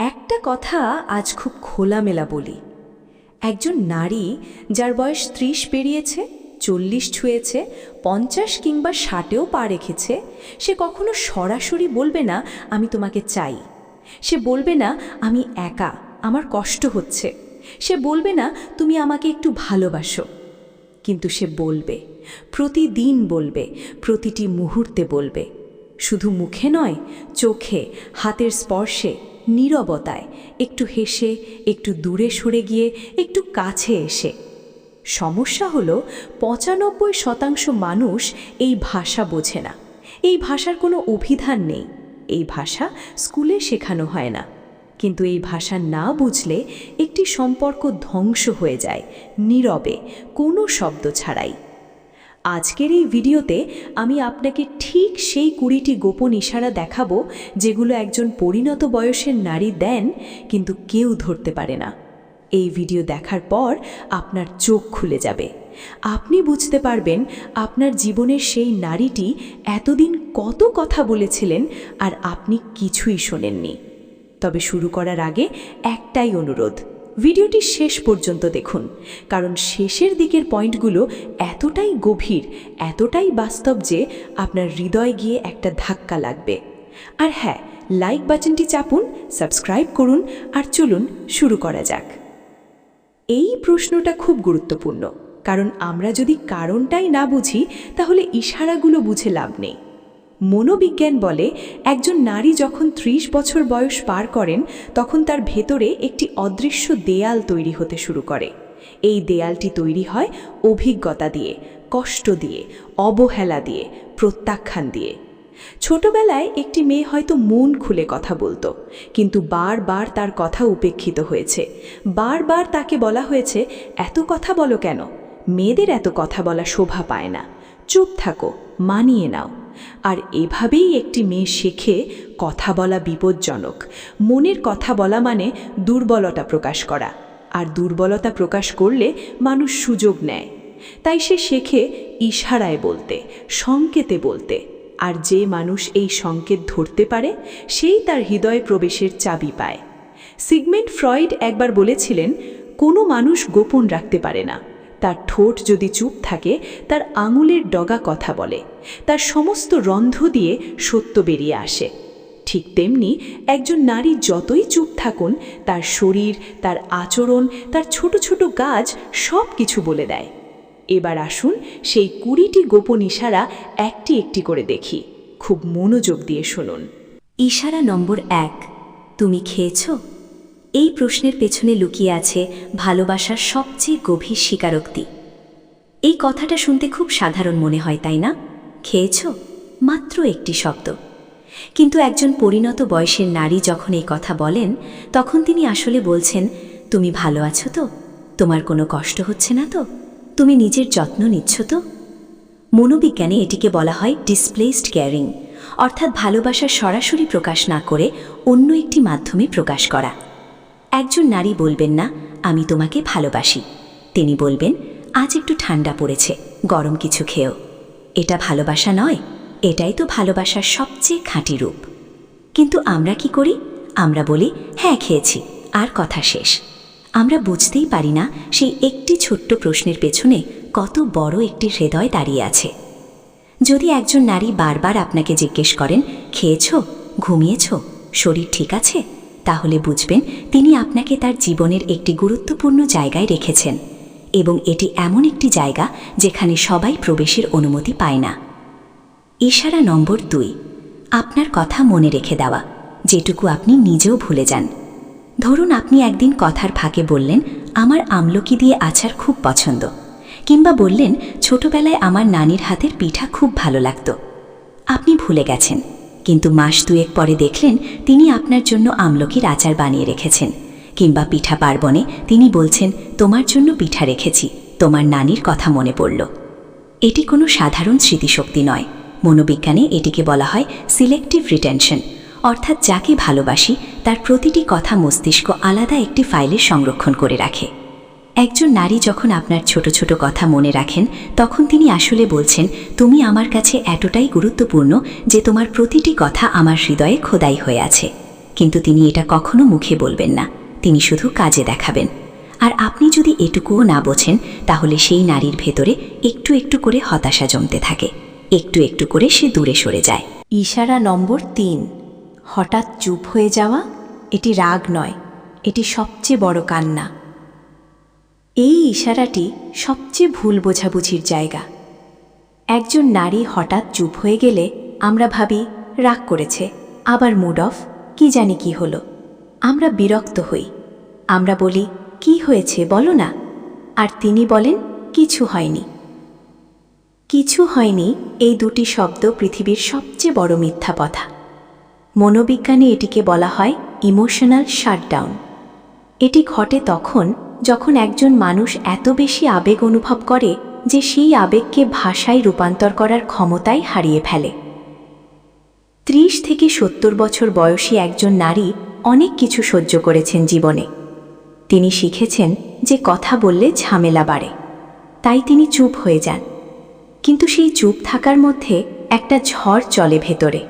একটা কথা আজ খুব খোলামেলা বলি। একজন নারী যার বয়স ৩০ পেরিয়েছে, ৪০ ছুঁয়েছে, ৫০ কিংবা ৬০-এও পা রেখেছে, সে কখনো সরাসরি বলবে না আমি তোমাকে চাই। সে বলবে না আমি একা, আমার কষ্ট হচ্ছে। সে বলবে না তুমি আমাকে একটু ভালোবাসো। কিন্তু সে বলবে, প্রতিদিন বলবে, প্রতিটি মুহূর্তে বলবে। শুধু মুখে নয়, চোখে, হাতের স্পর্শে, নীরবতায়, একটু হেসে, একটু দূরে সরে গিয়ে, একটু কাছে এসে। সমস্যা হলো ৯৫% মানুষ এই ভাষা বোঝে না। এই ভাষার কোনো অভিধান নেই। এই ভাষা স্কুলে শেখানো হয় না। কিন্তু এই ভাষা না বুঝলে একটি সম্পর্ক ধ্বংস হয়ে যায়, নীরবে, কোনো শব্দ ছাড়াই। আজকের এই ভিডিওতে আমি আপনাকে ঠিক সেই ২০টি গোপন ইশারা দেখাবো, যেগুলো একজন পরিণত বয়সের নারী দেন, কিন্তু কেউ ধরতে পারে না। এই ভিডিও দেখার পর আপনার চোখ খুলে যাবে। আপনি বুঝতে পারবেন আপনার জীবনের সেই নারীটি এতদিন কত কথা বলেছিলেন আর আপনি কিছুই শোনেননি। তবে শুরু করার আগে একটাই অনুরোধ, ভিডিওটি শেষ পর্যন্ত দেখুন, কারণ শেষের দিকের পয়েন্টগুলো এতটাই গভীর, এতটাই বাস্তব যে আপনার হৃদয় গিয়ে একটা ধাক্কা লাগবে। আর হ্যাঁ, লাইক বাটনটি চাপুন, সাবস্ক্রাইব করুন, আর চলুন শুরু করা যাক। এই প্রশ্নটা খুব গুরুত্বপূর্ণ, কারণ আমরা যদি কারণটাই না বুঝি তাহলে ইশারাগুলো বুঝে লাভ নেই। মনোবিজ্ঞান বলে একজন নারী যখন ৩০ বছর বয়স পার করেন, তখন তার ভেতরে একটি অদৃশ্য দেয়াল তৈরি হতে শুরু করে। এই দেয়ালটি তৈরি হয় অভিজ্ঞতা দিয়ে, কষ্ট দিয়ে, অবহেলা দিয়ে, প্রত্যাখ্যান দিয়ে। ছোটবেলায় একটি মেয়ে হয়তো মন খুলে কথা বলতো, কিন্তু বারবার তার কথা উপেক্ষিত হয়েছে। বারবার তাকে বলা হয়েছে, এত কথা বলো কেন? মেয়েদের এত কথা বলা শোভা পায় না, চুপ থাকো, মানিয়ে নাও। আর এভাবেই একটি মেয়ে শেখে কথা বলা বিপজ্জনক। মনের কথা বলা মানে দুর্বলতা প্রকাশ করা, আর দুর্বলতা প্রকাশ করলে মানুষ সুযোগ নেয়। তাই সে শেখে ইশারায় বলতে, সংকেতে বলতে। আর যে মানুষ এই সংকেত ধরতে পারে, সেই তার হৃদয়ে প্রবেশের চাবি পায়। সিগমেন্ড ফ্রয়েড একবার বলেছিলেন, কোনো মানুষ গোপন রাখতে পারে না। তার ঠোঁট যদি চুপ থাকে, তার আঙুলের ডগা কথা বলে, তার সমস্ত রন্ধ্র দিয়ে সত্য বেরিয়ে আসে। ঠিক তেমনি একজন নারী যতই চুপ থাকুন, তার শরীর, তার আচরণ, তার ছোট ছোট কাজ সব কিছু বলে দেয়। এবার আসুন সেই ২০টি গোপন ইশারা একটি একটি করে দেখি। খুব মনোযোগ দিয়ে শুনুন। ইশারা নম্বর ১, তুমি খেয়েছ? এই প্রশ্নের পেছনে লুকিয়ে আছে ভালোবাসার সবচেয়ে গভীর স্বীকারোক্তি। এই কথাটা শুনতে খুব সাধারণ মনে হয়, তাই না? খেয়েছ, মাত্র একটি শব্দ। কিন্তু একজন পরিণত বয়সের নারী যখন এই কথা বলেন, তখন তিনি আসলে বলছেন, তুমি ভালো আছো তো? তোমার কোনো কষ্ট হচ্ছে না তো? তুমি নিজের যত্ন নিচ্ছ তো? মনোবিজ্ঞানে এটিকে বলা হয় ডিসপ্লেসড কেয়ারিং, অর্থাৎ ভালোবাসার সরাসরি প্রকাশ না করে অন্য একটি মাধ্যমে প্রকাশ করা। একজন নারী বলবেন না আমি তোমাকে ভালোবাসি, তিনি বলবেন আজ একটু ঠান্ডা পড়েছে, গরম কিছু খেও। এটা ভালোবাসা নয়, এটাই তো ভালোবাসার সবচেয়ে খাঁটি রূপ। কিন্তু আমরা কি করি? আমরা বলি হ্যাঁ খেয়েছি, আর কথা শেষ। আমরা বুঝতেই পারি না সেই একটি ছোট্ট প্রশ্নের পেছনে কত বড় একটি হৃদয় দাঁড়িয়ে আছে। যদি একজন নারী বারবার আপনাকে জিজ্ঞেস করেন খেয়েছ, ঘুমিয়েছ, শরীর ঠিক আছে, তাহলে বুঝবেন তিনি আপনাকে তার জীবনের একটি গুরুত্বপূর্ণ জায়গায় রেখেছেন, এবং এটি এমন একটি জায়গা যেখানে সবাই প্রবেশের অনুমতি পায় না। ইশারা নম্বর ২, আপনার কথা মনে রেখে দেওয়া, যেটুকু আপনি নিজেও ভুলে যান। ধরুন আপনি একদিন কথার ফাঁকে বললেন আমার আমলকি দিয়ে আচার খুব পছন্দ, কিংবা বললেন ছোটবেলায় আমার নানির হাতের পিঠা খুব ভালো লাগত। আপনি ভুলে গেছেন, কিন্তু মাস ২-১ পরে দেখলেন তিনি আপনার জন্য আমলকির আচার বানিয়ে রেখেছেন, কিংবা পিঠা পার্বণে তিনি বলছেন তোমার জন্য পিঠা রেখেছি, তোমার নানির কথা মনে পড়ল। এটি কোনো সাধারণ স্মৃতিশক্তি নয়। মনোবিজ্ঞানে এটিকে বলা হয় সিলেক্টিভ রিটেনশন, অর্থাৎ যাকে ভালোবাসি তার প্রতিটি কথা মস্তিষ্ক আলাদা একটি ফাইলে সংরক্ষণ করে রাখে। একজন নারী যখন আপনার ছোট ছোট কথা মনে রাখেন, তখন তিনি আসলে বলছেন তুমি আমার কাছে এতটাই গুরুত্বপূর্ণ যে তোমার প্রতিটি কথা আমার হৃদয়ে খোদাই হয়ে আছে। কিন্তু তিনি এটা কখনো মুখে বলবেন না, তিনি শুধু কাজে দেখাবেন। আর আপনি যদি এটুকুও না বোঝেন, তাহলে সেই নারীর ভেতরে একটু একটু করে হতাশা জমতে থাকে, একটু একটু করে সে দূরে সরে যায়। ইশারা নম্বর 3, হঠাৎ চুপ হয়ে যাওয়া। এটি রাগ নয়, এটি সবচেয়ে বড় কান্না। এই ইশারাটি সবচেয়ে ভুল বোঝাবুঝির জায়গা। একজন নারী হঠাৎ চুপ হয়ে গেলে আমরা ভাবি রাগ করেছে, আবার মুড অফ, কি জানি কি হলো। আমরা বিরক্ত হই, আমরা বলি কি হয়েছে বলো না, আর তিনি বলেন কিছু হয়নি। কিছু হয়নি এই দুটি শব্দ পৃথিবীর সবচেয়ে বড় মিথ্যা কথা। মনোবিজ্ঞানে এটিকে বলা হয় ইমোশনাল শাটডাউন। এটি ঘটে তখন যখন একজন মানুষ এত বেশি আবেগ অনুভব করে যে সেই আবেগকে ভাষায় রূপান্তর করার ক্ষমতাই হারিয়ে ফেলে। 30 থেকে 70 বছর বয়সী একজন নারী অনেক কিছু সহ্য করেছেন জীবনে। তিনি শিখেছেন যে কথা বললে ঝামেলা বাড়ে, তাই তিনি চুপ হয়ে যান। কিন্তু সেই চুপ থাকার মধ্যে একটা ঝড় চলে ভেতরে।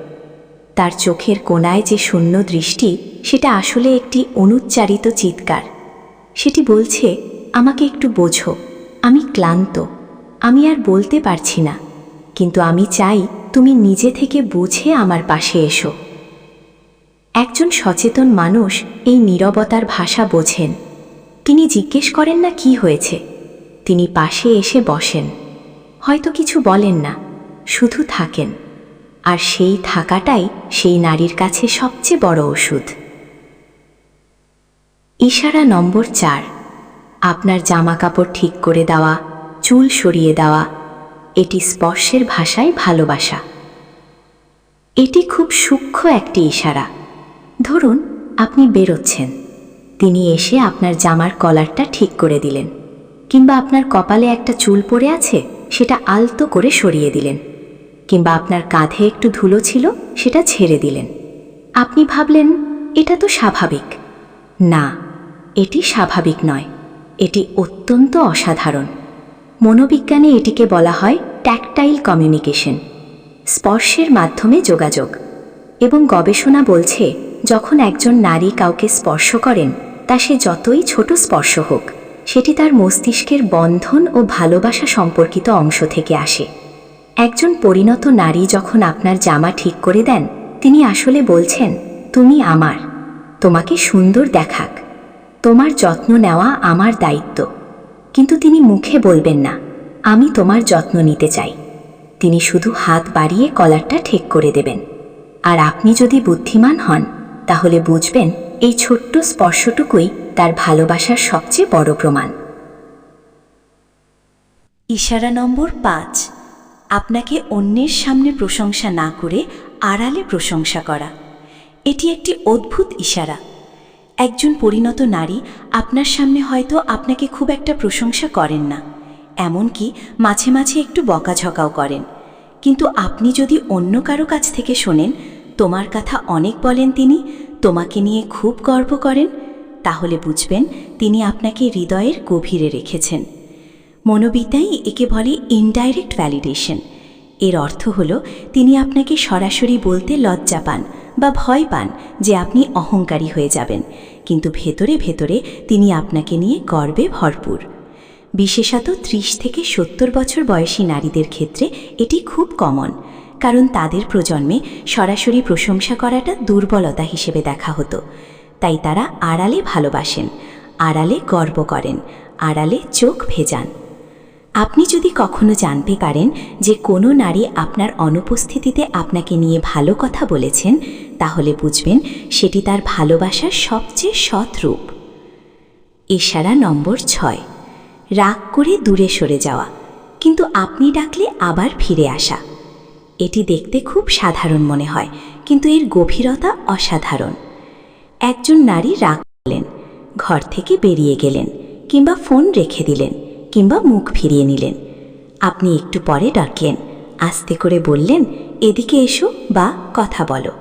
তার চোখের কোণায় যে শূন্য দৃষ্টি, সেটা আসলে একটি অনুচ্চারিত চিৎকার। সেটি বলছে, আমাকে একটু বোঝো, আমি ক্লান্ত, আমি আর বলতে পারছি না, কিন্তু আমি চাই তুমি নিজে থেকে বুঝে আমার পাশে এসো। একজন সচেতন মানুষ এই নীরবতার ভাষা বোঝেন। তিনি জিজ্ঞেস করেন না কি হয়েছে, তিনি পাশে এসে বসেন, হয়তো কিছু বলেন না, শুধু থাকেন। আর সেই থাকাটাই সেই নারীর কাছে সবচেয়ে বড় ওষুধ। ইশারা নম্বর 4, আপনার জামাকাপড় ঠিক করে দেওয়া, চুল সরিয়ে দেওয়া। এটি স্পর্শের ভাষায় ভালোবাসা। এটি খুব সূক্ষ্ম একটি ইশারা। ধরুন আপনি বেরোচ্ছেন, তিনি এসে আপনার জামার কলারটা ঠিক করে দিলেন, কিংবা আপনার কপালে একটা চুল পড়ে আছে সেটা আলতো করে সরিয়ে দিলেন, কিংবা আপনার কাঁধে একটু ধুলো ছিল সেটা ঝেড়ে দিলেন। আপনি ভাবলেন এটা তো স্বাভাবিক। না, এটি স্বাভাবিক নয়, এটি অত্যন্ত অসাধারণ। মনোবিজ্ঞানে এটিকে বলা হয় ট্যাকটাইল কমিউনিকেশন, স্পর্শের মাধ্যমে যোগাযোগ। এবং গবেষণা বলছে, যখন একজন নারী কাউকে স্পর্শ করেন, তা সে যতই ছোট স্পর্শ হোক, সেটি তার মস্তিষ্কের বন্ধন ও ভালোবাসা সম্পর্কিত অংশ থেকে আসে। একজন পরিণত নারী যখন আপনার জামা ঠিক করে দেন, তিনি আসলে বলছেন, তুমি আমার, তোমাকে সুন্দর দেখাক, তোমার যত্ন নেওয়া আমার দায়িত্ব। কিন্তু তিনি মুখে বলবেন না, আমি তোমার যত্ন নিতে চাই। তিনি শুধু হাত বাড়িয়ে কলারটা ঠিক করে দেবেন। আর আপনি যদি বুদ্ধিমান হন, তাহলে বুঝবেন এই ছোট্ট স্পর্শটুকুই তার ভালোবাসার সবচেয়ে বড় প্রমাণ। ইশারা নম্বর 5, আপনাকে অন্যের সামনে প্রশংসা না করে আড়ালে প্রশংসা করা। এটি একটি অদ্ভুত ইশারা। একজন পরিণত নারী আপনার সামনে হয়তো আপনাকে খুব একটা প্রশংসা করেন না, এমনকি মাঝে মাঝে একটু বকাঝকাও করেন। কিন্তু আপনি যদি অন্য কারো কাছ থেকে শোনেন, তোমার কথা অনেক বলেন তিনি, তোমাকে নিয়ে খুব গর্ব করেন, তাহলে বুঝবেন তিনি আপনাকে হৃদয়ের গভীরে রেখেছেন। মনোবিদ্যায় একে বলে ইনডাইরেক্ট ভ্যালিডেশন। এর অর্থ হলো তিনি আপনাকে সরাসরি বলতে লজ্জা পান বা ভয় পান যে আপনি অহংকারী হয়ে যাবেন, কিন্তু ভেতরে ভেতরে তিনি আপনাকে নিয়ে গর্বে ভরপুর। বিশেষত 30 থেকে 70 বছর বয়সী নারীদের ক্ষেত্রে এটি খুব কমন, কারণ তাদের প্রজন্মে সরাসরি প্রশংসা করাটা দুর্বলতা হিসেবে দেখা হতো। তাই তারা আড়ালে ভালোবাসেন, আড়ালে গর্ব করেন, আড়ালে চোখ ভেজান। আপনি যদি কখনো জানতে পারেন যে কোনো নারী আপনার অনুপস্থিতিতে আপনাকে নিয়ে ভালো কথা বলেছেন, তাহলে বুঝবেন সেটি তার ভালোবাসার সবচেয়ে সৎ রূপ। ইশারা নম্বর 6, রাগ করে দূরে সরে যাওয়া, কিন্তু আপনি ডাকলে আবার ফিরে আসা। এটি দেখতে খুব সাধারণ মনে হয়, কিন্তু এর গভীরতা অসাধারণ। একজন নারী রাগ করলেন, ঘর থেকে বেরিয়ে গেলেন, কিংবা ফোন রেখে দিলেন, কিংবা মুখ ফিরিয়ে নিলেন। আপনি একটু পরে ডাকলেন, আস্তে করে বললেন, এদিকে এসো বা কথা বলো।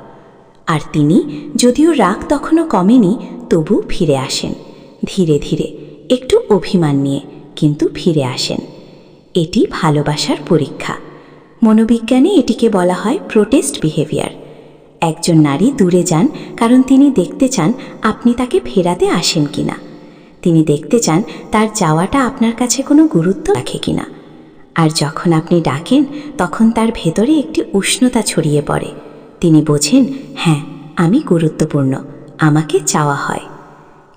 আর তিনি, যদিও রাগ তখনও কমেনি, তবু ফিরে আসেন, ধীরে ধীরে, একটু অভিমান নিয়ে, কিন্তু ফিরে আসেন। এটি ভালোবাসার পরীক্ষা। মনোবিজ্ঞানে এটিকে বলা হয় প্রোটেস্ট বিহেভিয়ার। একজন নারী দূরে যান কারণ তিনি দেখতে চান আপনি তাকে ফেরাতে আসেন কিনা। তিনি দেখতে চান তার যাওয়াটা আপনার কাছে কোনো গুরুত্ব রাখে কিনা। আর যখন আপনি ডাকেন তখন তার ভেতরে একটি উষ্ণতা ছড়িয়ে পড়ে। তিনি বোঝেন, হ্যাঁ, আমি গুরুত্বপূর্ণ, আমাকে চাওয়া হয়।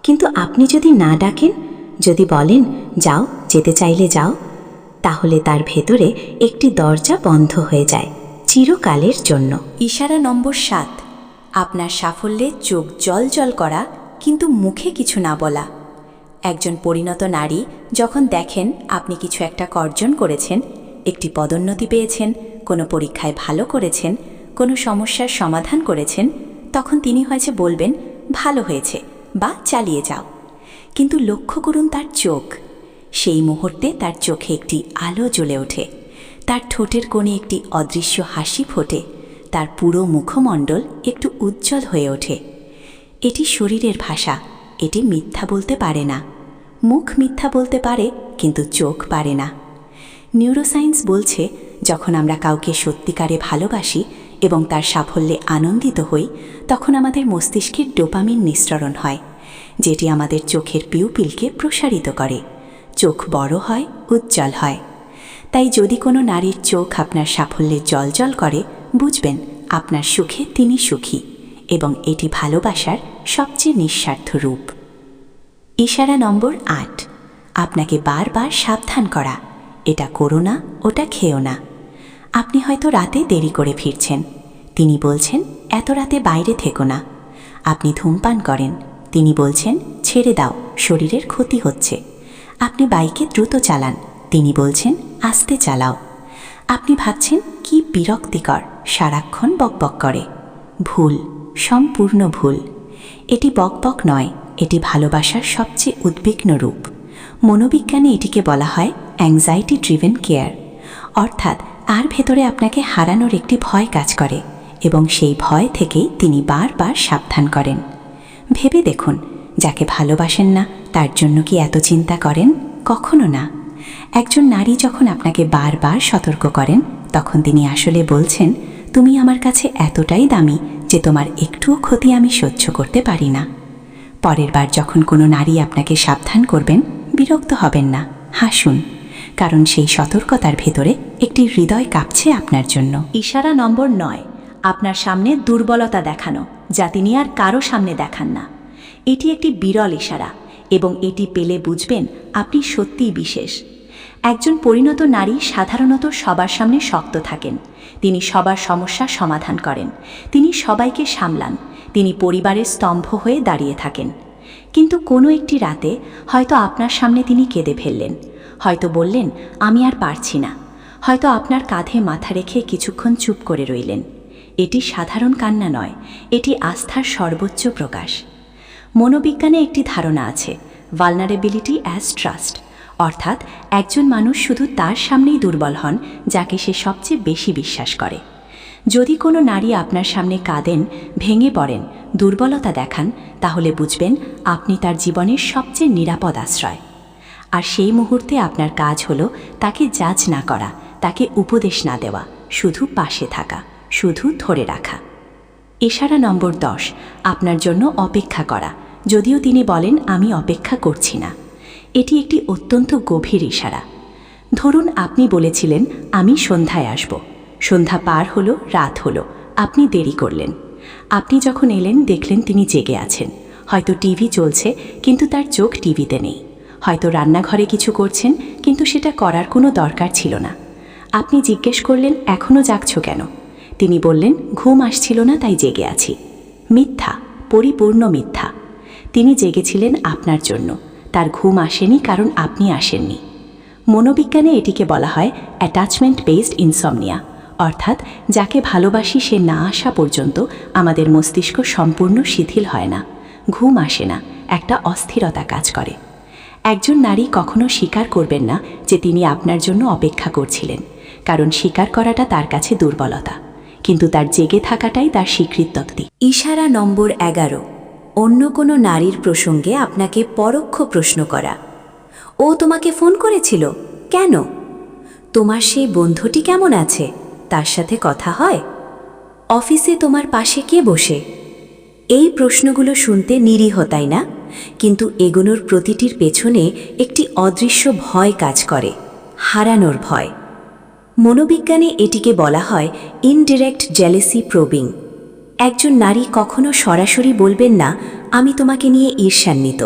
কিন্তু আপনি যদি না ডাকেন, যদি বলেন যাও, যেতে চাইলে যাও, তাহলে তার ভেতরে একটি দরজা বন্ধ হয়ে যায় চিরকালের জন্য। ইশারা নম্বর 7, আপনার সাফল্যে চোখ জল করা কিন্তু মুখে কিছু না বলা। একজন পরিণত নারী যখন দেখেন আপনি কিছু একটা অর্জন করেছেন, একটি পদোন্নতি পেয়েছেন, কোনো পরীক্ষায় ভালো করেছেন, কোনো সমস্যার সমাধান করেছেন, তখন তিনি হয়তো বলবেন ভালো হয়েছে বা চালিয়ে যাও। কিন্তু লক্ষ্য করুন তার চোখ। সেই মুহূর্তে তার চোখে একটি আলো জ্বলে ওঠে, তার ঠোঁটের কোণে একটি অদৃশ্য হাসি ফোটে, তার পুরো মুখমণ্ডল একটু উজ্জ্বল হয়ে ওঠে। এটি শরীরের ভাষা, এটি মিথ্যা বলতে পারে না। মুখ মিথ্যা বলতে পারে, কিন্তু চোখ পারে না। নিউরোসায়েন্স বলছে, যখন আমরা কাউকে সত্যিকারে ভালোবাসি এবং তার সাফল্যে আনন্দিত হই, তখন আমাদের মস্তিষ্কের ডোপামিন নিঃসরণ হয়, যেটি আমাদের চোখের পিউপিলকে প্রসারিত করে। চোখ বড় হয়, উজ্জ্বল হয়। তাই যদি কোনো নারীর চোখ আপনার সাফল্যে জ্বলজ্বল করে, বুঝবেন আপনার সুখে তিনি সুখী, এবং এটি ভালোবাসার সবচেয়ে নিঃস্বার্থ রূপ। ইশারা নম্বর 8, আপনাকে বারবার সাবধান করা, এটা করো না, ওটা খেও না। আপনি হয়তো রাতে দেরি করে ফিরছেন, তিনি বলছেন এত রাতে বাইরে থেকো না। আপনি ধূমপান করেন, তিনি বলছেন ছেড়ে দাও, শরীরের ক্ষতি হচ্ছে। আপনি বাইকে দ্রুত চালান, তিনি বলছেন আস্তে চালাও। আপনি ভাবছেন কি বিরক্তিকর, সারাক্ষণ বকবক করে। ভুল, সম্পূর্ণ ভুল। এটি বকবক নয়, এটি ভালোবাসার সবচেয়ে উদ্বিগ্ন রূপ। মনোবিজ্ঞানে এটিকে বলা হয় অ্যাংজাইটি ড্রিভেন কেয়ার, অর্থাৎ আর ভেতরে আপনাকে হারানোর একটি ভয় কাজ করে, এবং সেই ভয় থেকেই তিনি বারবার সাবধান করেন। ভেবে দেখুন, যাকে ভালোবাসেন না তার জন্য কি এত চিন্তা করেন? কখনো না। একজন নারী যখন আপনাকে বারবার সতর্ক করেন, তখন তিনি আসলে বলছেন, তুমি আমার কাছে এতটাই দামি যে তোমার একটুও ক্ষতি আমি সহ্য করতে পারি না। পরের বার যখন কোনো নারী আপনাকে সাবধান করবেন, বিরক্ত হবেন না, হাসুন, কারণ সেই সতর্কতার ভেতরে একটি হৃদয় কাঁপছে আপনার জন্য। ইশারা নম্বর 9, আপনার সামনে দুর্বলতা দেখানো, যা তিনি আর কারো সামনে দেখান না। এটি একটি বিরল ইশারা, এবং এটি পেলে বুঝবেন আপনি সত্যিই বিশেষ। একজন পরিণত নারী সাধারণত সবার সামনে শক্ত থাকেন, তিনি সবার সমস্যার সমাধান করেন, তিনি সবাইকে সামলান, তিনি পরিবারের স্তম্ভ হয়ে দাঁড়িয়ে থাকেন। কিন্তু কোনো একটি রাতে হয়তো আপনার সামনে তিনি কেঁদে ফেললেন, হয়তো বললেন আমি আর পারছি না, হয়তো আপনার কাঁধে মাথা রেখে কিছুক্ষণ চুপ করে রইলেন। এটি সাধারণ কান্না নয়, এটি আস্থার সর্বোচ্চ প্রকাশ। মনোবিজ্ঞানে একটি ধারণা আছে, ভালনারেবিলিটি অ্যাজ ট্রাস্ট, অর্থাৎ একজন মানুষ শুধু তার সামনেই দুর্বল হন যাকে সে সবচেয়ে বেশি বিশ্বাস করে। যদি কোনো নারী আপনার সামনে কাঁদেন, ভেঙে পড়েন, দুর্বলতা দেখান, তাহলে বুঝবেন আপনি তার জীবনের সবচেয়ে নিরাপদ আশ্রয়। আর সেই মুহূর্তে আপনার কাজ হলো তাকে জাজ না করা, তাকে উপদেশ না দেওয়া, শুধু পাশে থাকা, শুধু ধরে রাখা। ইশারা নম্বর 10, আপনার জন্য অপেক্ষা করা, যদিও তিনি বলেন আমি অপেক্ষা করছি না। এটি একটি অত্যন্ত গভীর ইশারা। ধরুন আপনি বলেছিলেন আমি সন্ধ্যায় আসব, সন্ধ্যা পার হলো, রাত হলো, আপনি দেরি করলেন। আপনি যখন এলেন দেখলেন তিনি জেগে আছেন, হয়তো টিভি চলছে কিন্তু তার চোখ টিভিতে নেই, হয়তো রান্নাঘরে কিছু করছেন কিন্তু সেটা করার কোনো দরকার ছিল না। আপনি জিজ্ঞেস করলেন এখনও জাগছো কেন? তিনি বললেন ঘুম আসছিল না তাই জেগে আছি। মিথ্যা, পরিপূর্ণ মিথ্যা। তিনি জেগেছিলেন আপনার জন্য, তার ঘুম আসেনি কারণ আপনি আসেননি। মনোবিজ্ঞানে এটিকে বলা হয় অ্যাটাচমেন্ট বেসড ইনসমনিয়া, অর্থাৎ যাকে ভালোবাসি সে না আসা পর্যন্ত আমাদের মস্তিষ্ক সম্পূর্ণ শিথিল হয় না, ঘুম আসে না, একটা অস্থিরতা কাজ করে। একজন নারী কখনো স্বীকার করবেন না যে তিনি আপনার জন্য অপেক্ষা করছিলেন, কারণ স্বীকার করাটা তার কাছে দুর্বলতা, কিন্তু তার জেগে থাকাটাই তার স্বীকৃতি। ইশারা নম্বর 11, অন্য কোনো নারীর প্রসঙ্গে আপনাকে পরোক্ষ প্রশ্ন করা। ও তোমাকে ফোন করেছিল কেন? তোমার সেই বন্ধুটি কেমন আছে? তার সাথে কথা হয়? অফিসে তোমার পাশে কে বসে? এই প্রশ্নগুলো শুনতে নিরীহ, তাই না? কিন্তু এগুলোর প্রতিটির পেছনে একটি অদৃশ্য ভয় কাজ করে, হারানোর ভয়। মনোবিজ্ঞানে এটিকে বলা হয় ইনডিরেক্ট জেলেসি প্রবিং। একজন নারী কখনো সরাসরি বলবেন না, আমি তোমাকে নিয়ে ঈর্ষান্বিত।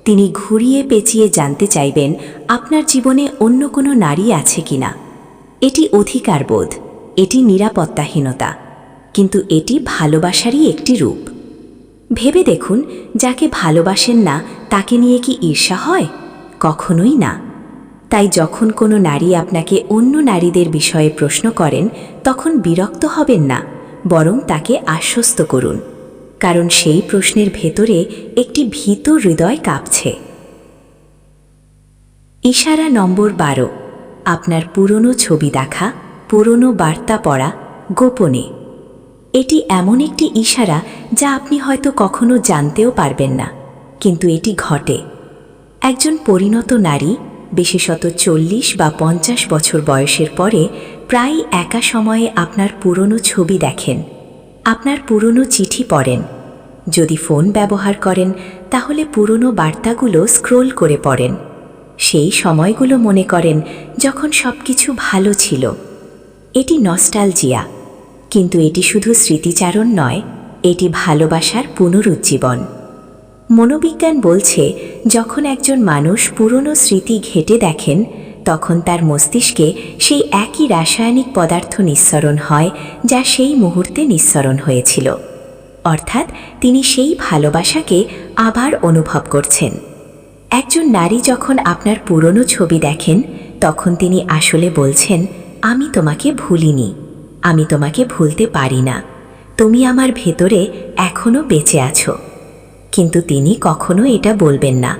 তিনি ঘুরিয়ে পেঁচিয়ে জানতে চাইবেন আপনার জীবনে অন্য কোনো নারী আছে কিনা। এটি অধিকারবোধ, এটি নিরাপত্তাহীনতা, কিন্তু এটি ভালোবাসারই একটি রূপ। ভেবে দেখুন, যাকে ভালোবাসেন না তাকে নিয়ে কি ঈর্ষা হয়? কখনোই না। তাই যখন কোনো নারী আপনাকে অন্য নারীদের বিষয়ে প্রশ্ন করেন, তখন বিরক্ত হবেন না, বরং তাকে আশ্বস্ত করুন, কারণ সেই প্রশ্নের ভেতরে একটি ভীত হৃদয় কাঁপছে। ইশারা নম্বর 12, আপনার পুরনো ছবি দেখা, পুরনো বার্তা পড়া গোপনে। এটি এমন একটি ইশারা যা আপনি হয়তো কখনো জানতেও পারবেন না, কিন্তু এটি ঘটে। একজন পরিণত নারী, বিশেষত 40 বা 50 বছর বয়সের পরে, প্রায় একা সময়ে আপনার পুরনো ছবি দেখেন, আপনার পুরনো চিঠি পড়েন। যদি ফোন ব্যবহার করেন তাহলে পুরনো বার্তাগুলো স্ক্রোল করে পড়েন। সেই সময়গুলো মনে করেন যখন সবকিছু ভালো ছিল। এটি নস্টালজিয়া, কিন্তু এটি শুধু স্মৃতিচারণ নয়, এটি ভালোবাসার পুনরুজ্জীবন। মনোবিজ্ঞান বলছে, যখন একজন মানুষ পুরনো স্মৃতি ঘেঁটে দেখেন, তখন তার মস্তিষ্কে সেই একই রাসায়নিক পদার্থ নিঃসরণ হয় যা সেই মুহূর্তে নিঃসরণ হয়েছিল। অর্থাৎ তিনি সেই ভালোবাসাকে আবার অনুভব করছেন। একজন নারী যখন আপনার পুরনো ছবি দেখেন, তখন তিনি আসলে বলছেন, আমি তোমাকে ভুলিনি, আমি তোমাকে ভুলতে পারি না, তুমি আমার ভেতরে এখনো বেঁচে আছো। কিন্তু তিনি কখনো এটা বলবেন না।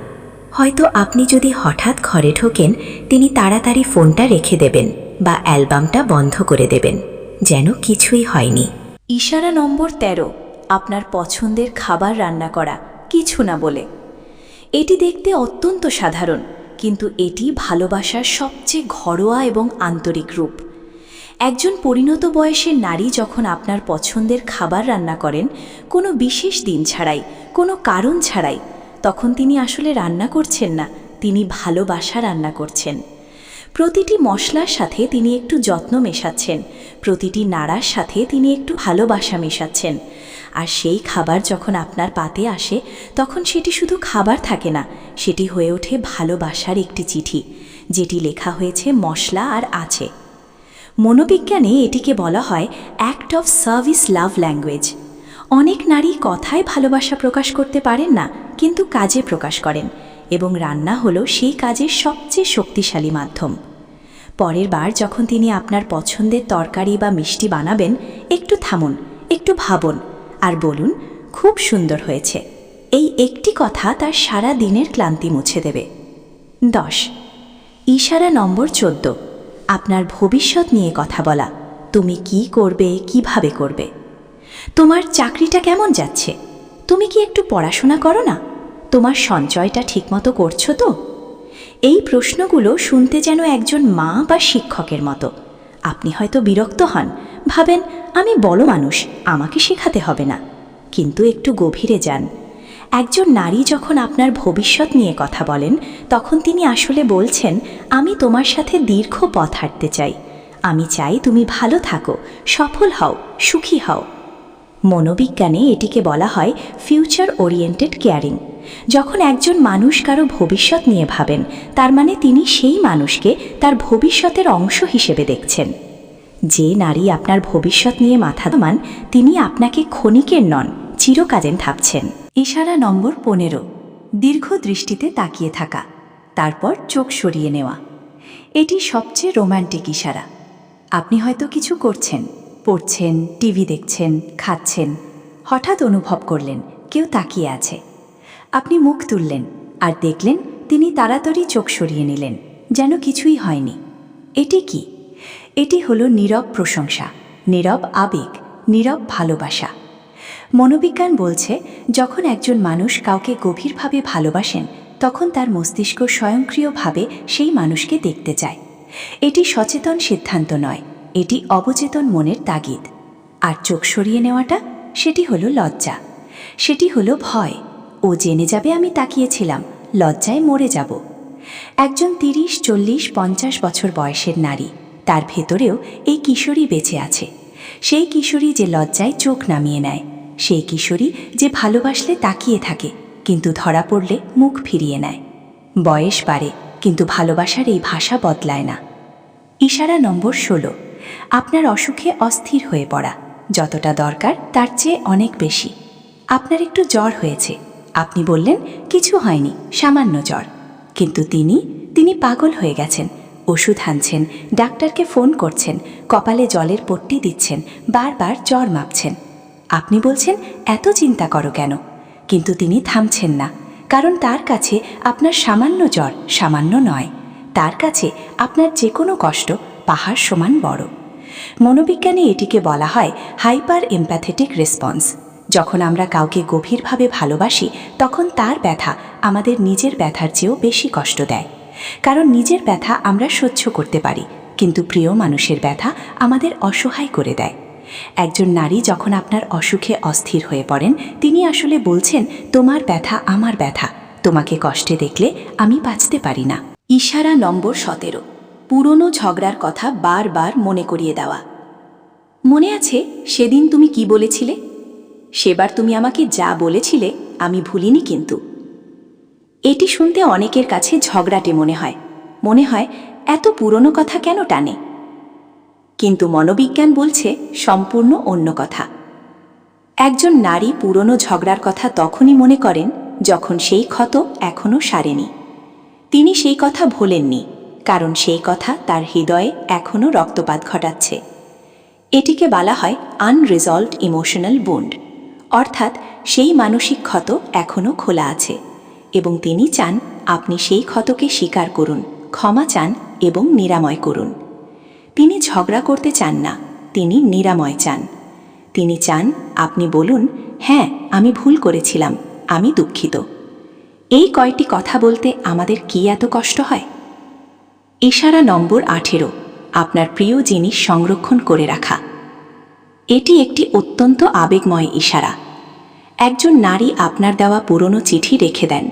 হয়তো আপনি যদি হঠাৎ ঘরে ঢোকেন, তিনি তাড়াতাড়ি ফোনটা রেখে দেবেন বা অ্যালবামটা বন্ধ করে দেবেন, যেন কিছুই হয়নি। ইশারা নম্বর 13, আপনার পছন্দের খাবার রান্না করা কিছু না বলে। এটি দেখতে অত্যন্ত সাধারণ, কিন্তু এটি ভালোবাসার সবচেয়ে ঘরোয়া এবং আন্তরিক রূপ। একজন পরিণত বয়সের নারী যখন আপনার পছন্দের খাবার রান্না করেন, কোনো বিশেষ দিন ছাড়াই, কোনো কারণ ছাড়াই, তখন তিনি আসলে রান্না করছেন না, তিনি ভালোবাসা রান্না করছেন। প্রতিটি মশলার সাথে তিনি একটু যত্ন মেশাচ্ছেন, প্রতিটি নাড়ার সাথে তিনি একটু ভালোবাসা মেশাচ্ছেন। আর সেই খাবার যখন আপনার পাতে আসে, তখন সেটি শুধু খাবার থাকে না, সেটি হয়ে ওঠে ভালোবাসার একটি চিঠি, যেটি লেখা হয়েছে মশলা আর আছে। মনোবিজ্ঞানে এটিকে বলা হয় act of service love language. অনেক নারী কথায় ভালোবাসা প্রকাশ করতে পারেন না, কিন্তু কাজে প্রকাশ করেন, এবং রান্না হলো সেই কাজের সবচেয়ে শক্তিশালী মাধ্যম। পরের বার যখন তিনি আপনার পছন্দের তরকারি বা মিষ্টি বানাবেন, একটু থামুন, একটু ভাবুন, আর বলুন, খুব সুন্দর হয়েছে। এই একটি কথা তার সারা দিনের ক্লান্তি মুছে দেবে। 10, ইশারা নম্বর 14, আপনার ভবিষ্যৎ নিয়ে কথা বলা। তুমি কি করবে, কিভাবে করবে? তোমার চাকরিটা কেমন যাচ্ছে? তুমি কি একটু পড়াশোনা করো না? তোমার সঞ্চয়টা ঠিকমতো করছো তো? এই প্রশ্নগুলো শুনতে যেন একজন মা বা শিক্ষকের মতো। আপনি হয়তো বিরক্ত হন, ভাবেন, আমি বড় মানুষ, আমাকে শেখাতে হবে না। কিন্তু একটু গভীরে যান। একজন নারী যখন আপনার ভবিষ্যৎ নিয়ে কথা বলেন, তখন তিনি আসলে বলছেন, আমি তোমার সাথে দীর্ঘ পথ হাঁটতে চাই, আমি চাই তুমি ভালো থাকো, সফল হও, সুখী হও। মনোবিজ্ঞানে এটিকে বলা হয় ফিউচার ওরিয়েন্টেড কেয়ারিং। যখন একজন মানুষ কারো ভবিষ্যৎ নিয়ে ভাবেন, তার মানে তিনি সেই মানুষকে তার ভবিষ্যতের অংশ হিসেবে দেখছেন। যে নারী আপনার ভবিষ্যৎ নিয়ে মাথা ঘামান, তিনি আপনাকে ক্ষণিকের নন, চিরকালীন ভাবছেন। ইশারা নম্বর 15, দীর্ঘ দৃষ্টিতে তাকিয়ে থাকা, তারপর চোখ সরিয়ে নেওয়া। এটি সবচেয়ে রোম্যান্টিক ইশারা। আপনি হয়তো কিছু করছেন, পড়ছেন, টিভি দেখছেন, খাচ্ছেন, হঠাৎ অনুভব করলেন কেউ তাকিয়ে আছে। আপনি মুখ তুললেন আর দেখলেন তিনি তাড়াতাড়ি চোখ সরিয়ে নিলেন, যেন কিছুই হয়নি। এটি কি? এটি হলো নীরব প্রশংসা, নীরব আবেগ, নীরব ভালোবাসা। মনোবিজ্ঞান বলছে, যখন একজন মানুষ কাউকে গভীরভাবে ভালোবাসেন, তখন তার মস্তিষ্ক স্বয়ংক্রিয়ভাবে সেই মানুষকে দেখতে চায়। এটি সচেতন সিদ্ধান্ত নয়, এটি অবচেতন মনের তাগিদ। আর চোখ সরিয়ে নেওয়াটা, সেটি হলো লজ্জা, সেটি হলো ভয়। ও জেনে যাবে আমি তাকিয়েছিলাম, লজ্জায় মরে যাব। একজন 30, 40, 50 বছর বয়সের নারী, তার ভেতরেও এই কিশোরী বেঁচে আছে। সেই কিশোরী যে লজ্জায় চোখ নামিয়ে নেয়, সেই কিশোরী যে ভালোবাসলে তাকিয়ে থাকে কিন্তু ধরা পড়লে মুখ ফিরিয়ে নেয়। বয়স বাড়ে কিন্তু ভালোবাসার এই ভাষা বদলায় না। ইশারা নম্বর 16, আপনার অসুখে অস্থির হয়ে পড়া, যতটা দরকার তার চেয়ে অনেক বেশি। আপনার একটু জ্বর হয়েছে, আপনি বললেন কিছু হয়নি, সামান্য জ্বর, কিন্তু তিনি পাগল হয়ে গেছেন। ওষুধ আনছেন, ডাক্তারকে ফোন করছেন, কপালে জলের পট্টি দিচ্ছেন, বারবার জ্বর মাপছেন। আপনি বলছেন এত চিন্তা করো কেন, কিন্তু তিনি থামছেন না, কারণ তার কাছে আপনার সামান্য জ্বর সামান্য নয়। তার কাছে আপনার যে কোনো কষ্ট পাহাড় সমান বড়। মনোবিজ্ঞানে এটিকে বলা হয় হাইপার এমপ্যাথেটিক রেসপন্স। যখন আমরা কাউকে গভীরভাবে ভালোবাসি তখন তার ব্যথা আমাদের নিজের ব্যথার চেয়েও বেশি কষ্ট দেয়। কারণ নিজের ব্যথা আমরা সহ্য করতে পারি, কিন্তু প্রিয় মানুষের ব্যথা আমাদের অসহায় করে দেয়। একজন নারী যখন আপনার অসুখে অস্থির হয়ে পড়েন, তিনি আসলে বলছেন তোমার ব্যথা আমার ব্যথা, তোমাকে কষ্টে দেখলে আমি বাঁচতে পারি না। ইশারা নম্বর 17, পুরনো ঝগড়ার কথা বারবার মনে করিয়ে দেওয়া। মনে আছে সেদিন তুমি কি বলেছিলে? সেবার তুমি আমাকে যা বলেছিলে আমি ভুলিনি কিন্তু। এটি শুনতে অনেকের কাছে ঝগড়াটে মনে হয় এত পুরনো কথা কেন টানে। কিন্তু মনোবিজ্ঞান বলছে সম্পূর্ণ অন্য কথা। একজন নারী পুরনো ঝগড়ার কথা তখনই মনে করেন যখন সেই ক্ষত এখনও সারেনি। তিনি সেই কথা ভোলেননি, কারণ সেই কথা তার হৃদয়ে এখনও রক্তপাত ঘটাচ্ছে। এটিকে বলা হয় আনরিজলভড ইমোশনাল বুন্ড, অর্থাৎ সেই মানসিক ক্ষত এখনও খোলা আছে এবং তিনি চান আপনি সেই ক্ষতকে স্বীকার করুন, ক্ষমা চান এবং নিরাময় করুন। তিনি ঝগড়া করতে চান না, তিনি নিরাময় চান। তিনি চান আপনি বলুন, হ্যাঁ আমি ভুল করেছিলাম, আমি দুঃখিত। এই কয়টি কথা বলতে আমাদের কি এত কষ্ট হয়? ইশারা নম্বর 18, আপনার প্রিয় জিনিস সংরক্ষণ করে রাখা। এটি একটি অত্যন্ত আবেগময় ইশারা। একজন নারী আপনার দেওয়া পুরনো চিঠি রেখে দেন,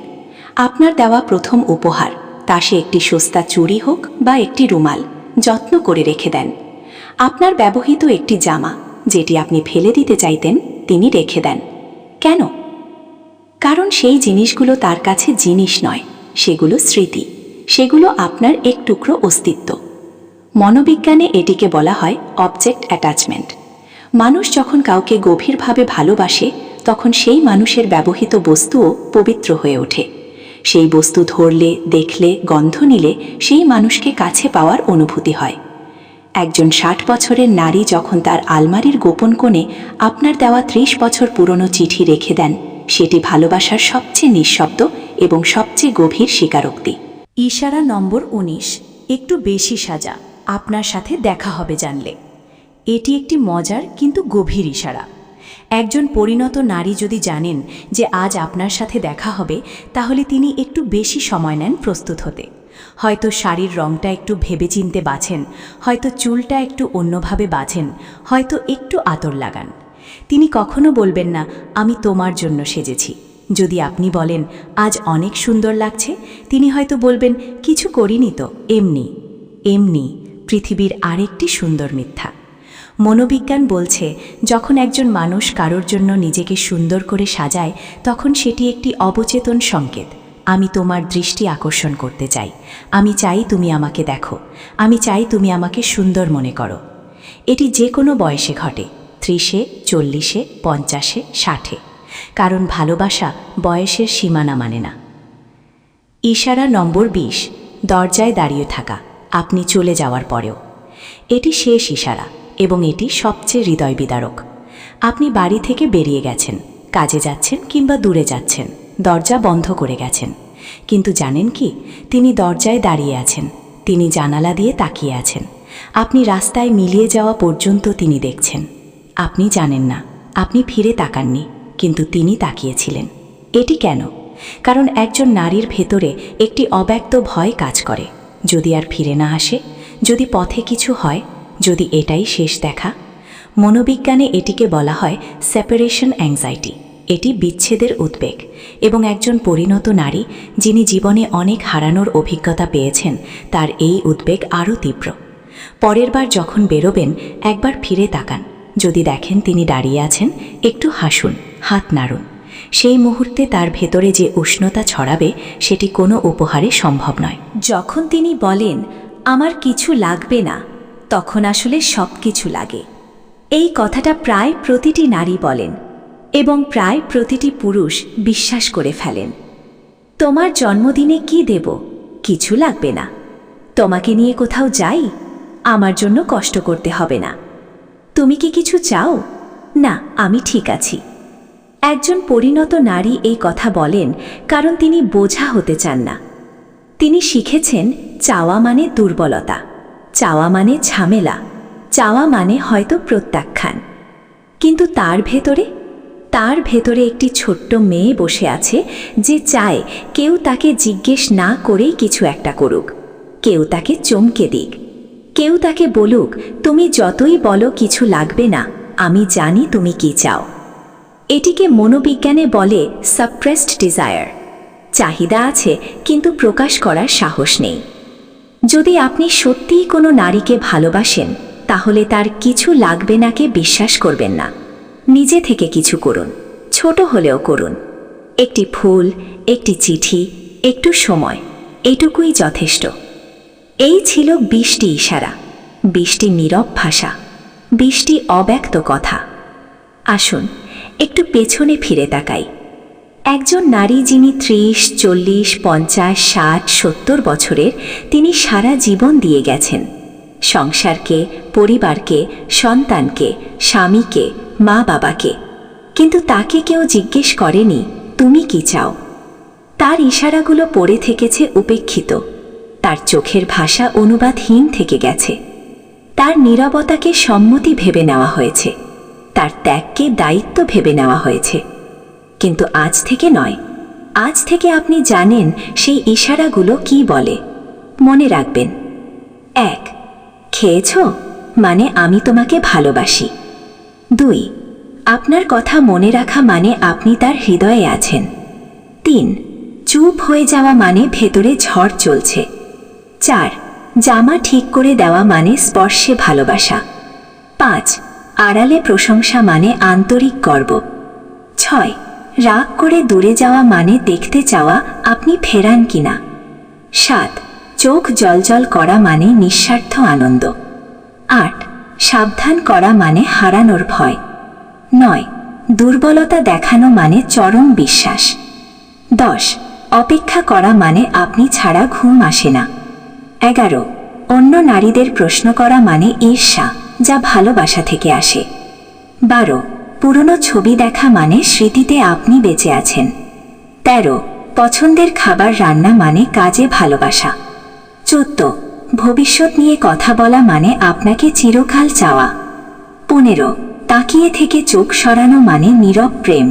আপনার দেওয়া প্রথম উপহার, তা সে একটি সস্তা চুড়ি হোক বা একটি রুমাল, যত্ন করে রেখে দেন। আপনার ব্যবহৃত একটি জামা যেটি আপনি ফেলে দিতে চাইতেন, তিনি রেখে দেন। কেন? কারণ সেই জিনিসগুলো তার কাছে জিনিস নয়, সেগুলো স্মৃতি, সেগুলো আপনার এক টুকরো অস্তিত্ব। মনোবিজ্ঞানে এটিকে বলা হয় অবজেক্ট অ্যাটাচমেন্ট। মানুষ যখন কাউকে গভীরভাবে ভালোবাসে তখন সেই মানুষের ব্যবহৃত বস্তুও পবিত্র হয়ে ওঠে। সেই বস্তু ধরলে, দেখলে, গন্ধ নিলে সেই মানুষকে কাছে পাওয়ার অনুভূতি হয়। একজন 60 বছরের নারী যখন তার আলমারির গোপন কোণে আপনার দেওয়া 30 বছর পুরনো চিঠি রেখে দেন, সেটি ভালোবাসার সবচেয়ে নিঃশব্দ এবং সবচেয়ে গভীর স্বীকারোক্তি। ইশারা নম্বর 19, একটু বেশি সাজা, আপনার সাথে দেখা হবে জানলে। এটি একটি মজার কিন্তু গভীর ইশারা। একজন পরিণত নারী যদি জানেন যে আজ আপনার সাথে দেখা হবে, তাহলে তিনি একটু বেশি সময় নেন প্রস্তুত হতে। হয়তো শাড়ির রংটা একটু ভেবেচিন্তে বাছেন, হয়তো চুলটা একটু অন্যভাবে বাছেন, হয়তো একটু আতর লাগান। তিনি কখনো বলবেন না আমি তোমার জন্য সেজেছি। যদি আপনি বলেন আজ অনেক সুন্দর লাগছে, তিনি হয়তো বলবেন কিছু করিনি তো, এমনি। এমনি পৃথিবীর আরেকটি সুন্দর মিথ্যা। মনোবিজ্ঞান বলছে যখন একজন মানুষ কারোর জন্য নিজেকে সুন্দর করে সাজায়, তখন সেটি একটি অবচেতন সংকেত। আমি তোমার দৃষ্টি আকর্ষণ করতে চাই, আমি চাই তুমি আমাকে দেখো, আমি চাই তুমি আমাকে সুন্দর মনে করো। এটি যে কোনো বয়সে ঘটে, 30, 40, 50, 60, কারণ ভালোবাসা বয়সের সীমানা মানে না। ইশারা নম্বর 20, দরজায় দাঁড়িয়ে থাকা, আপনি চলে যাওয়ার পরেও। এটি শেষ ইশারা এবং এটি সবচেয়ে হৃদয় বিদারক। আপনি বাড়ি থেকে বেরিয়ে গেছেন, কাজে যাচ্ছেন কিংবা দূরে যাচ্ছেন, দরজা বন্ধ করে গেছেন, কিন্তু জানেন কি, তিনি দরজায় দাঁড়িয়ে আছেন, তিনি জানালা দিয়ে তাকিয়ে আছেন। আপনি রাস্তায় মিলিয়ে যাওয়া পর্যন্ত তিনি দেখছেন। আপনি জানেন না, আপনি ফিরে তাকাননি, কিন্তু তিনি তাকিয়েছিলেন। এটি কেন? কারণ একজন নারীর ভেতরে একটি অব্যক্ত ভয় কাজ করে। যদি আর ফিরে না আসে, যদি পথে কিছু হয়, যদি এটাই শেষ দেখা। মনোবিজ্ঞানে এটিকে বলা হয় সেপারেশন অ্যাংজাইটি। এটি বিচ্ছেদের উদ্বেগ, এবং একজন পরিণত নারী যিনি জীবনে অনেক হারানোর অভিজ্ঞতা পেয়েছেন তার এই উদ্বেগ আরও তীব্র। পরের বার যখন বেরোবেন একবার ফিরে তাকান, যদি দেখেন তিনি দাঁড়িয়ে আছেন, একটু হাসুন, হাত নাড়ুন। সেই মুহূর্তে তার ভেতরে যে উষ্ণতা ছড়াবে সেটি কোনো উপহারে সম্ভব নয়। যখন তিনি বলেন আমার কিছু লাগবে না, তখন আসলে সব কিছু লাগে। এই কথাটা প্রায় প্রতিটি নারী বলেন এবং প্রায় প্রতিটি পুরুষ বিশ্বাস করে ফেলেন। তোমার জন্মদিনে কি দেব? কিছু লাগবে না। তোমাকে নিয়ে কোথাও যাই? আমার জন্য কষ্ট করতে হবে না। তুমি কি কিছু চাও? না, আমি ঠিক আছি। একজন পরিণত নারী এই কথা বলেন কারণ তিনি বোঝা হতে চান না। তিনি শিখেছেন চাওয়া মানে দুর্বলতা, চাওয়া মানে ঝামেলা, চাওয়া মানে হয়তো প্রত্যাখ্যান। কিন্তু তার ভেতরে একটি ছোট্ট মেয়ে বসে আছে যে চায় কেউ তাকে জিজ্ঞেস না করেই কিছু একটা করুক, কেউ তাকে চমকে দিক, কেউ তাকে বলুক তুমি যতই বলো কিছু লাগবে না, আমি জানি তুমি কি চাও। এটিকে মনোবিজ্ঞানে বলে সাপ্রেসড ডিজায়ার। চাহিদা আছে কিন্তু প্রকাশ করার সাহস নেই। যদি আপনি সত্যিই কোনো নারীকে ভালোবাসেন, তাহলে তার কিছু লাগবে নাকে বিশ্বাস করবেন না। নিজে থেকে কিছু করুন, ছোট হলেও করুন। একটি ফুল, একটি চিঠি, একটু সময়, এটুকুই যথেষ্ট। এই ছিল 20টি ইশারা, 20টি নীরব ভাষা, 20টি অব্যক্ত কথা। আসুন একটু পেছনে ফিরে তাকাই। একজন নারী যিনি 30, 40, 50, 60, 70 বছরের, তিনি সারা জীবন দিয়ে গেছেন সংসারকে, পরিবারকে, সন্তানকে, স্বামীকে, মা বাবাকে। কিন্তু তাকে কেউ জিজ্ঞেস করেনি তুমি কি চাও। তার ইশারাগুলো পড়ে থেকেছে উপেক্ষিত, তার চোখের ভাষা অনুবাদহীন থেকে গেছে, তার নীরবতাকে সম্মতি ভেবে নেওয়া হয়েছে, তার ত্যাগকে দায়িত্ব ভেবে নেওয়া হয়েছে। কিন্তু আজ থেকে নয়, আজ থেকে আপনি জানেন সেই ইশারাগুলো কি বলে। মনে রাখবেন। 1. খেয়েছ? মানে আমি তোমাকে ভালোবাসি। 2. আপনার কথা মনে রাখা মানে আপনি তার হৃদয়ে আছেন। 3. চুপ হয়ে যাওয়া মানে ভেতরে ঝড় চলছে। 4. জামা ঠিক করে দেওয়া মানে স্পর্শে ভালোবাসা। 5. আড়ালে প্রশংসা মানে আন্তরিক গর্ব। 6. রাগ করে দূরে যাওয়া মানে দেখতে চাওয়া আপনি ফেরান কিনা। 7. চোখ জলজল করা মানে নিঃস্বার্থ আনন্দ। 8. সাবধান করা মানে হারানোর ভয়। 9. দুর্বলতা দেখানো মানে চরম বিশ্বাস। 10. অপেক্ষা করা মানে আপনি ছাড়া ঘুম আসে না। 11. অন্য নারীদের প্রশ্ন করা মানে ঈর্ষা, যা ভালোবাসা থেকে আসে। 12. পুরনো ছবি দেখা মানে স্মৃতিতে আপনি বেঁচে আছেন। 13. পছন্দের খাবার রান্না মানে কাজে ভালোবাসা। 14. ভবিষ্যৎ নিয়ে কথা বলা মানে আপনাকে চিরকাল চাওয়া। 15. তাকিয়ে থেকে চোখ সরানো মানে নীরব প্রেম।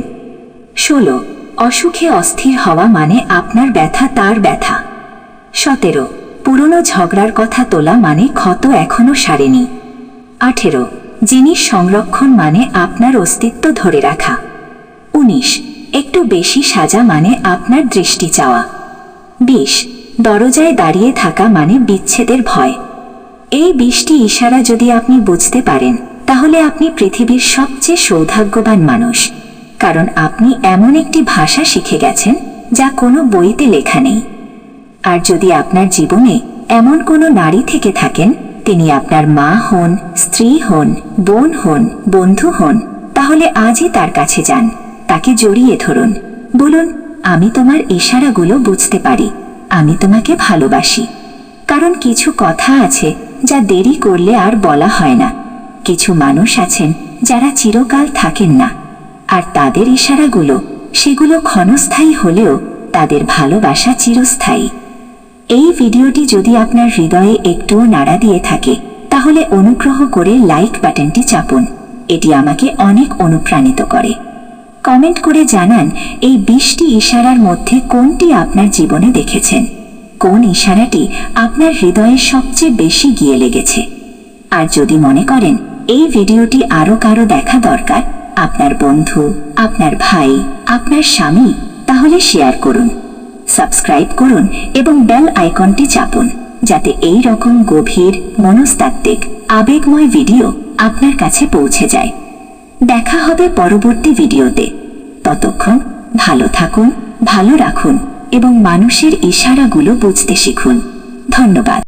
16. অসুখে অস্থির হওয়া মানে আপনার ব্যথা তার ব্যথা। 17. পুরনো ঝগড়ার কথা তোলা মানে ক্ষত এখনো সারেনি। 18. জিনিস সংরক্ষণ মানে আপনার অস্তিত্ব ধরে রাখা। 19. একটু বেশি সাজা মানে আপনার দৃষ্টি চাওয়া। 20. দরজায় দাঁড়িয়ে থাকা মানে বিচ্ছেদের ভয়। এই 20টি ইশারা যদি আপনি বুঝতে পারেন, তাহলে আপনি পৃথিবীর সবচেয়ে সৌভাগ্যবান মানুষ, কারণ আপনি এমন একটি ভাষা শিখে গেছেন যা কোনো বইতে লেখা নেই। আর যদি আপনার জীবনে এমন কোনো নারী থেকে থাকেন, তিনি আপনার মা হন, স্ত্রী হন, বোন হন, বন্ধু হন, তাহলে আজই তার কাছে যান, তাকে জড়িয়ে ধরুন, বলুন আমি তোমার ইশারাগুলো বুঝতে পারি, আমি তোমাকে ভালোবাসি। কারণ কিছু কথা আছে যা দেরি করলে আর বলা হয় না। কিছু মানুষ আছেন যারা চিরকাল থাকেন না, আর তাদের ইশারাগুলো, সেগুলো ক্ষণস্থায়ী হলেও তাদের ভালোবাসা চিরস্থায়ী। এই ভিডিওটি যদি আপনার হৃদয়ে একটুও নাড়া দিয়ে থাকে, তাহলে অনুগ্রহ করে লাইক বাটনটি চাপুন। এটি আমাকে অনেক অনুপ্রাণিত করে। কমেন্ট করে জানান এই 20টি ইশারার মধ্যে কোনটি আপনার জীবনে দেখেছেন, কোন ইশারাটি আপনার হৃদয়ে সবচেয়ে বেশি গিয়ে লেগেছে। আর যদি মনে করেন এই ভিডিওটি আরো কারো দেখা দরকার, আপনার বন্ধু, আপনার ভাই, আপনার স্বামী, তাহলে শেয়ার করুন, সাবস্ক্রাইব করুন এবং বেল আইকনটি চাপুন, যাতে এই রকম গভীর, মনস্তাত্ত্বিক, আবেগময় ভিডিও আপনার কাছে পৌঁছে যায়। দেখা হবে পরবর্তী ভিডিওতে। ততক্ষণ ভালো থাকুন, ভালো রাখুন এবং মানুষের ইশারাগুলো বুঝতে শিখুন। ধন্যবাদ।